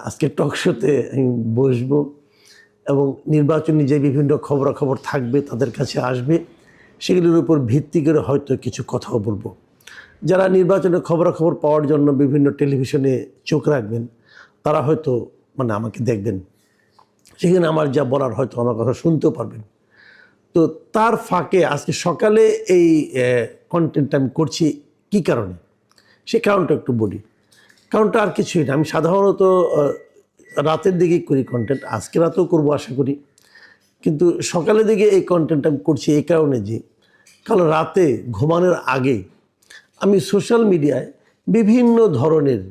আজকে টক শোতে আমি বসবো এবং নির্বাচনী যে বিভিন্ন খবরাখবর থাকবে তাদের কাছে আসবে, সেগুলির উপর ভিত্তি করে হয়তো কিছু কথাও বলবো। যারা নির্বাচনের খবরাখবর পাওয়ার জন্য বিভিন্ন টেলিভিশনে চোখ রাখবেন, তারা হয়তো আমাকে দেখবেন, সেখানে আমার যা বলার হয়তো আমার কথা শুনতেও পারবেন। তো তার ফাঁকে আজকে সকালে এই কন্টেন্টটা আমি করছি কী কারণে, সে কারণটা একটু বলি। কারণটা আর কিছুই না, আমি সাধারণত রাতের দিকে করি কন্টেন্ট, আজকে রাতেও করবো আশা করি, কিন্তু সকালের দিকে এই কন্টেন্টটা আমি করছি এই কারণে যে কাল রাতে ঘুমানোর আগে আমি সোশ্যাল মিডিয়ায় বিভিন্ন ধরনের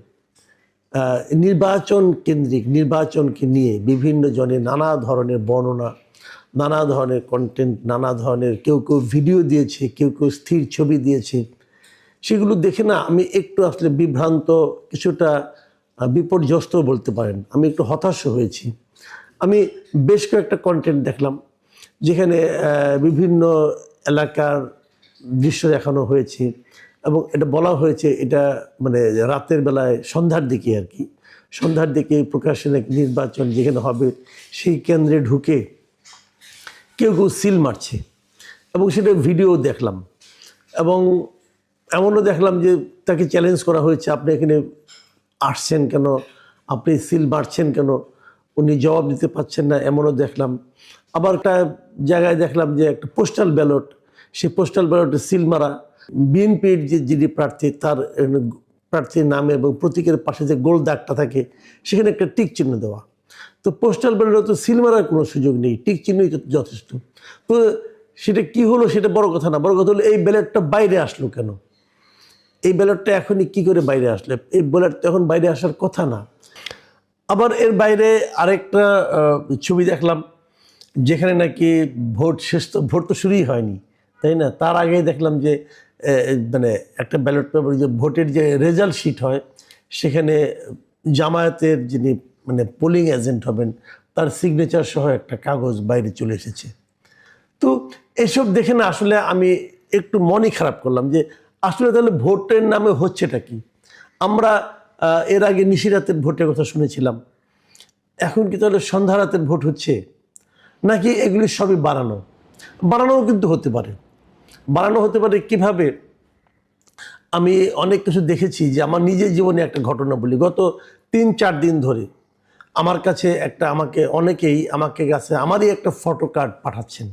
নির্বাচন কেন্দ্রিক নির্বাচনকে নিয়ে বিভিন্ন জনের নানা ধরনের বর্ণনা, নানা ধরনের কন্টেন্ট, নানা ধরনের কেউ কেউ ভিডিও দিয়েছে, কেউ কেউ স্থির ছবি দিয়েছে, সেগুলো দেখে না আমি একটু আসলে বিভ্রান্ত, কিছুটা বিপর্যস্ত বলতে পারেন, আমি একটু হতাশ হয়েছি। আমি বেশ কয়েকটা কন্টেন্ট দেখলাম যেখানে বিভিন্ন এলাকার দৃশ্য দেখানো হয়েছে এবং এটা বলা হয়েছে এটা রাতের বেলায় সন্ধ্যার দিকে আর কি, সন্ধ্যার দিকে প্রকাশনে নির্বাচন যেখানে হবে সেই কেন্দ্রে ঢুকে কেউ কেউ সিল মারছে এবং সেটা ভিডিও দেখলাম। এবং এমনও দেখলাম যে তাকে চ্যালেঞ্জ করা হয়েছে, আপনি এখানে আসছেন কেন, আপনি সিল মারছেন কেন, উনি জবাব দিতে পারছেন না, এমনও দেখলাম। আবার একটা জায়গায় দেখলাম যে একটা পোস্টাল ব্যালট, সেই পোস্টাল ব্যালটে সিল মারা, বিএনপির যিনি প্রার্থী তার প্রার্থীর নামে এবং প্রতীকের পাশে যে গোল দাগটা থাকে সেখানে একটা টিক চিহ্ন দেওয়া। তো পোস্টাল ব্যালটে তো সিল মারার কোনো সুযোগ নেই, টিক চিহ্নই যথেষ্ট। তো সেটা কি হলো সেটা বড় কথা না, বড় কথা হলো এই ব্যালটটা বাইরে আসলো কেন, এই ব্যালটটা এখনই কি করে বাইরে আসলে, এই ব্যালট তো এখন বাইরে আসার কথা না। আবার এর বাইরে আরেকটা ছবি দেখলাম যেখানে নাকি ভোট শেষ, তো ভোট তো শুরুই হয়নি তাই না, তার আগে দেখলাম যে একটা ব্যালট পেপার যে ভোটের যে রেজাল্ট শিট হয় সেখানে জামায়াতের যিনি পোলিং এজেন্ট হবেন তার সিগনেচার সহ একটা কাগজ বাইরে চলে এসেছে। তো এসব দেখে না আসলে আমি একটু মনই খারাপ করলাম যে আসলে তাহলে ভোটের নামে হচ্ছেটা কি। আমরা এর আগে নিশিরাতের ভোটের কথা শুনেছিলাম, এখন কি তাহলে সন্ধ্যা রাতের ভোট হচ্ছে, নাকি এগুলি সবই বানানো? বানানোও কিন্তু হতে পারে, বানানো হতে পারে কিভাবে। আমি অনেক কিছু দেখেছি, যে আমার নিজের জীবনে একটা ঘটনা বলি। গত 3-4 দিন ধরে আমার কাছে অনেকেই আমাকে কাছে আমারই একটা ফটো কার্ড পাঠাচ্ছেন।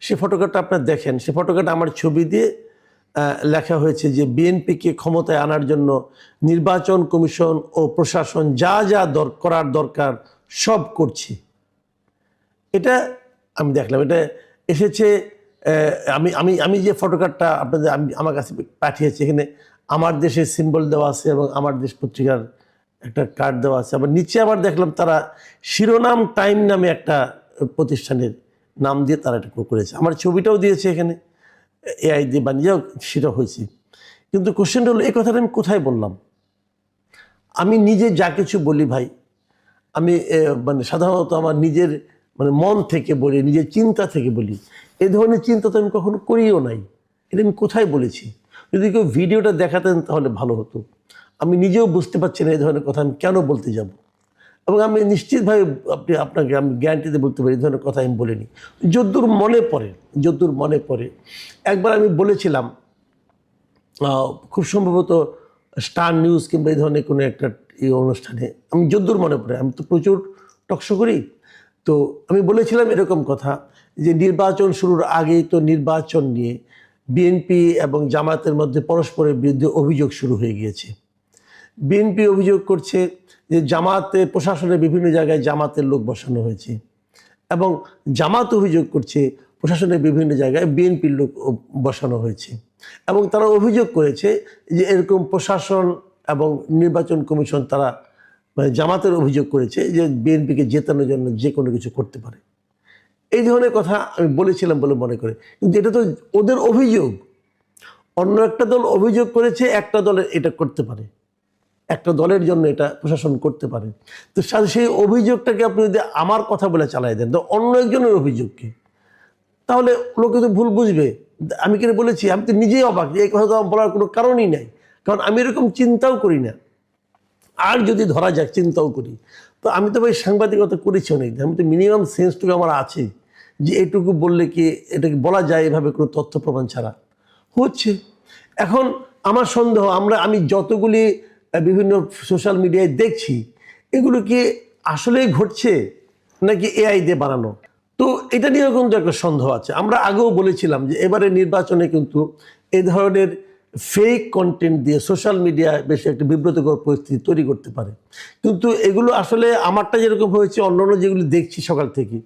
সে ফটো কার্ডটা আপনারা দেখেন, সে ফটো কার্ডটা আমার ছবি দিয়ে লেখা হয়েছে যে বিএনপিকে ক্ষমতায় আনার জন্য নির্বাচন কমিশন ও প্রশাসন যা যা করার দরকার সব করছি। এটা আমি দেখলাম, এটা এসেছে। আমি আমি আমি যে ফটো কার্ডটা আপনাদের আমার কাছে পাঠিয়েছি, এখানে আমার দেশের সিম্বল দেওয়া আছে এবং আমার দেশ পত্রিকার একটা কার্ড দেওয়া আছে। আবার নিচে আবার দেখলাম তারা শিরোনাম টাইম নামে একটা প্রতিষ্ঠানের নাম দিয়ে তারা এটা করেছে, আমার ছবিটাও দিয়েছে এখানে এআই দিয়ে বানিয়ে, যাও সেটা হয়েছে। কিন্তু কোশ্চেনটা হলো এই কথাটা আমি কোথায় বললাম? আমি নিজে যা কিছু বলি ভাই, আমি সাধারণত আমার নিজের মন থেকে বলি, নিজের চিন্তা থেকে বলি। এই ধরনের চিন্তা তো আমি কখনো করিও নাই, এটা আমি কোথায় বলেছি? যদি কেউ ভিডিওটা দেখাতেন তাহলে ভালো হতো। আমি নিজেও বুঝতে পারছি না এই ধরনের কথা আমি কেন বলতে যাব, এবং আমি নিশ্চিতভাবে আপনাকে আমি গ্যারান্টিতে বলতে পারি এই ধরনের কথা আমি বলিনি। যদ্দূর মনে পড়ে একবার আমি বলেছিলাম, খুব সম্ভবত স্টার নিউজ কিংবা এই ধরনের কোনো একটা অনুষ্ঠানে, আমি যদ্দূর মনে পড়ে, আমি তো প্রচুর টকশো করি, তো আমি বলেছিলাম এরকম কথা যে নির্বাচন শুরুর আগেই তো নির্বাচন নিয়ে বিএনপি এবং জামায়াতের মধ্যে পরস্পরের বিরুদ্ধে অভিযোগ শুরু হয়ে গিয়েছে। বিএনপি অভিযোগ করছে যে জামায়াতের প্রশাসনের বিভিন্ন জায়গায় জামাতের লোক বসানো হয়েছে, এবং জামাত অভিযোগ করছে প্রশাসনের বিভিন্ন জায়গায় বিএনপির লোক বসানো হয়েছে। এবং তারা অভিযোগ করেছে যে এরকম প্রশাসন এবং নির্বাচন কমিশন তারা জামাতের অভিযোগ করেছে যে বিএনপিকে জেতানোর জন্য যে কোনো কিছু করতে পারে। এই ধরনের কথা আমি বলেছিলাম বলে মনে করে, কিন্তু এটা তো ওদের অভিযোগ। অন্য একটা দল অভিযোগ করেছে একটা দলের এটা করতে পারে, একটা দলের জন্য এটা প্রশাসন করতে পারে। তো সেই অভিযোগটাকে আপনি যদি আমার কথা বলে চালাই দেন, তো অন্য একজনের অভিযোগকে, তাহলে লোকে তো ভুল বুঝবে। আমি কেন বলেছি, আমি তো নিজেই অবাক যে এই কথা তো বলার কোনো কারণই নাই, কারণ আমি এরকম চিন্তাও করি না। আর যদি ধরা যাক, চিন্তাও করি, তো আমি তো ভাই সাংবাদিকতা করেছি অনেক, আমি তো মিনিমাম সেন্সটুকু আমার আছে যে এটুকু বললে কি এটাকে বলা যায় এভাবে কোনো তথ্য প্রমাণ ছাড়া হচ্ছে। এখন আমার সন্দেহ, আমি যতগুলি বিভিন্ন সোশ্যাল মিডিয়ায় দেখছি, এগুলো কি আসলেই ঘটছে নাকি এআই দিয়ে বানানো? তো এটা নিয়েও কিন্তু একটা সন্দেহ আছে। আমরা আগেও বলেছিলাম যে এবারে নির্বাচনে কিন্তু এই ধরনের ফেক কন্টেন্ট দিয়ে সোশ্যাল মিডিয়ায় বেশি একটা বিব্রতকর পরিস্থিতি তৈরি করতে পারে। কিন্তু এগুলো আসলে আমারটা যেরকম হয়েছে, অন্যান্য যেগুলো দেখছি সকাল থেকে,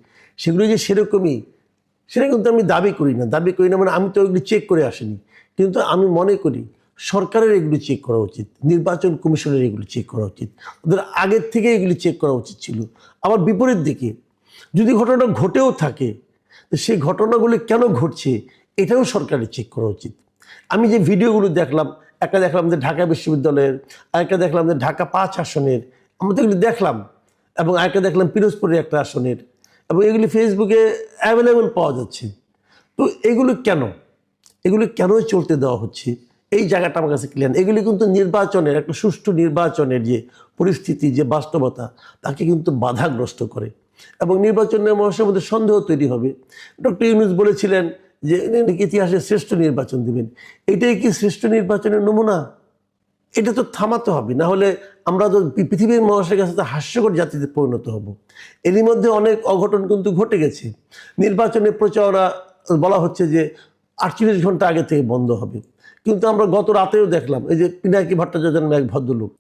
সেগুলো যে সেরকমই, সেটা কিন্তু আমি দাবি করি না মানে আমি তো এগুলি চেক করে আসিনি। কিন্তু আমি মনে করি সরকারের এগুলি চেক করা উচিত, নির্বাচন কমিশনের এগুলি চেক করা উচিত, ওদের আগের থেকে এগুলি চেক করা উচিত ছিল। আবার বিপরীত দিকে যদি ঘটনা ঘটেও থাকে, তো সেই ঘটনাগুলি কেন ঘটছে এটাও সরকারের চেক করা উচিত। আমি যে ভিডিওগুলো দেখলাম, একটা দেখলাম যে ঢাকা বিশ্ববিদ্যালয়ের, আরেকটা দেখলাম যে ঢাকা 5 আসনের, আমরা তো এগুলি দেখলাম, এবং আরেকটা দেখলাম পিরোজপুরের একটা আসনের, এবং এগুলি ফেসবুকে অ্যাভেলেবল পাওয়া যাচ্ছে। তো এগুলো কেন চলতে দেওয়া হচ্ছে, এই জায়গাটা আমার কাছে ক্লিয়ার। এগুলি কিন্তু নির্বাচনের, একটা সুষ্ঠু নির্বাচনের যে পরিস্থিতি, যে বাস্তবতা, তাকে কিন্তু বাধাগ্রস্ত করে, এবং নির্বাচনের মানুষের মধ্যে সন্দেহ তৈরি হবে। ডক্টর ইউনূস বলেছিলেন যে ইতিহাসে শ্রেষ্ঠ নির্বাচন দিবেন। এটাই কি শ্রেষ্ঠ নির্বাচনের নমুনা? এটা তো থামাতে হবে, না হলে আমরা তো পৃথিবীর মানুষের কাছে তো হাস্যকর জাতিতে পরিণত হব। এরই মধ্যে অনেক অঘটন কিন্তু ঘটে গেছে। নির্বাচনের প্রচারণা বলা হচ্ছে যে 48 ঘন্টা আগে থেকে বন্ধ হবে, কিন্তু আমরা গত রাতেও দেখলাম এই যে পিনাকি ভট্টাচার্য নামে এক ভদ্রলোক,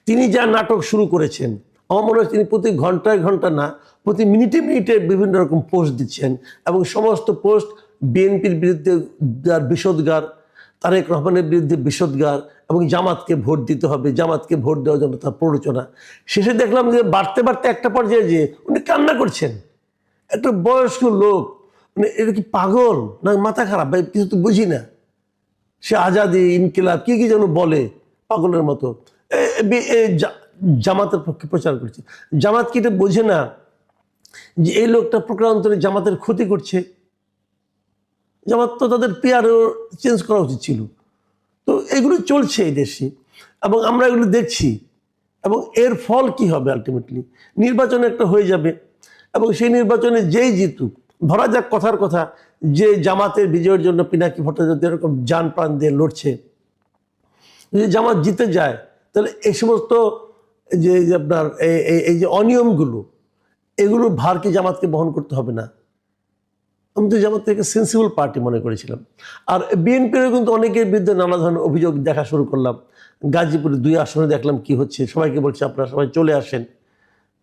তিনি যা নাটক শুরু করেছেন, আমার মনে হয় তিনি প্রতি ঘন্টায় ঘন্টা না, প্রতি মিনিটে মিনিটে বিভিন্ন রকম পোস্ট দিচ্ছেন, এবং সমস্ত পোস্ট বিএনপির বিরুদ্ধে বিষোদগার, তারেক রহমানের বিরুদ্ধে বিষোদগার, এবং জামাতকে ভোট দিতে হবে, জামাতকে ভোট দেওয়ার জন্য তার প্ররোচনা। শেষে দেখলাম যে বাড়তে বাড়তে একটা পর্যায়ে যে উনি কান্না করছেন। একটা বয়স্ক লোক, মানে এটা কি পাগল না মাথা খারাপ ভাই, কিছু তো বুঝি না। সে আজাদি, ইনকিলাব কি কি যেন বলে পাগলের মতো, জামাতের পক্ষে প্রচার করছে। জামাত কি এটা বোঝে না যে এই লোকটা প্রকারান্তরে জামাতের ক্ষতি করছে? জামাত তো তাদের পিআরও চেঞ্জ করা উচিত ছিল। তো এগুলো চলছে এই দেশে, এবং আমরা এগুলো দেখছি, এবং এর ফল কি হবে? আলটিমেটলি নির্বাচন একটা হয়ে যাবে, এবং সেই নির্বাচনে যেই জিতুক, ধরা যাক কথার কথা যে জামাতের বিজয়ের জন্য পিনাকি ভট্টাচার্য এরকম জান প্রাণ দিয়ে লড়ছে, যদি জামাত জিতে যায়, তাহলে এই সমস্ত যে আপনার এই যে অনিয়মগুলো, এগুলোর ভার কি জামাতকে বহন করতে হবে না? আমি তো জামাত থেকে সেন্সিবল পার্টি মনে করেছিলাম। আর বিএনপিরও কিন্তু অনেকের বিরুদ্ধে নানা ধরনের অভিযোগ দেখা শুরু করলাম। গাজীপুরে 2 আসনে দেখলাম কি হচ্ছে, সবাইকে বলছে আপনারা সবাই চলে আসেন।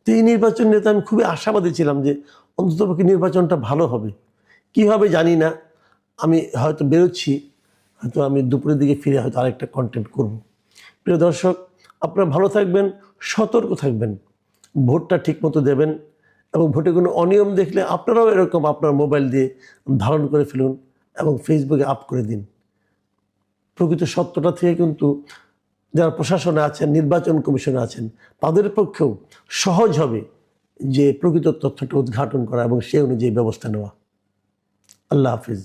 তো এই নির্বাচন নিয়ে তো আমি খুবই আশাবাদী ছিলাম যে অন্ততপক্ষে নির্বাচনটা ভালো হবে। কী হবে জানি না, আমি হয়তো বেরোচ্ছি, হয়তো আমি দুপুরের দিকে ফিরে হয়তো আরেকটা কন্টেন্ট করব। প্রিয় দর্শক, আপনারা ভালো থাকবেন, সতর্ক থাকবেন, ভোটটা ঠিকমতো দেবেন, এবং ভোটে কোনো অনিয়ম দেখলে আপনারাও এরকম আপনার মোবাইল দিয়ে ধারণ করে ফেলুন এবং ফেসবুকে আপ করে দিন। প্রকৃত সত্যটা থেকে কিন্তু যারা প্রশাসনে আছেন, নির্বাচন কমিশনে আছেন, তাদের পক্ষেও সহজ হবে যে প্রকৃত তথ্যটা উদ্ঘাটন করা এবং সেই অনুযায়ী ব্যবস্থা নেওয়া। আল্লাহ হাফিজ।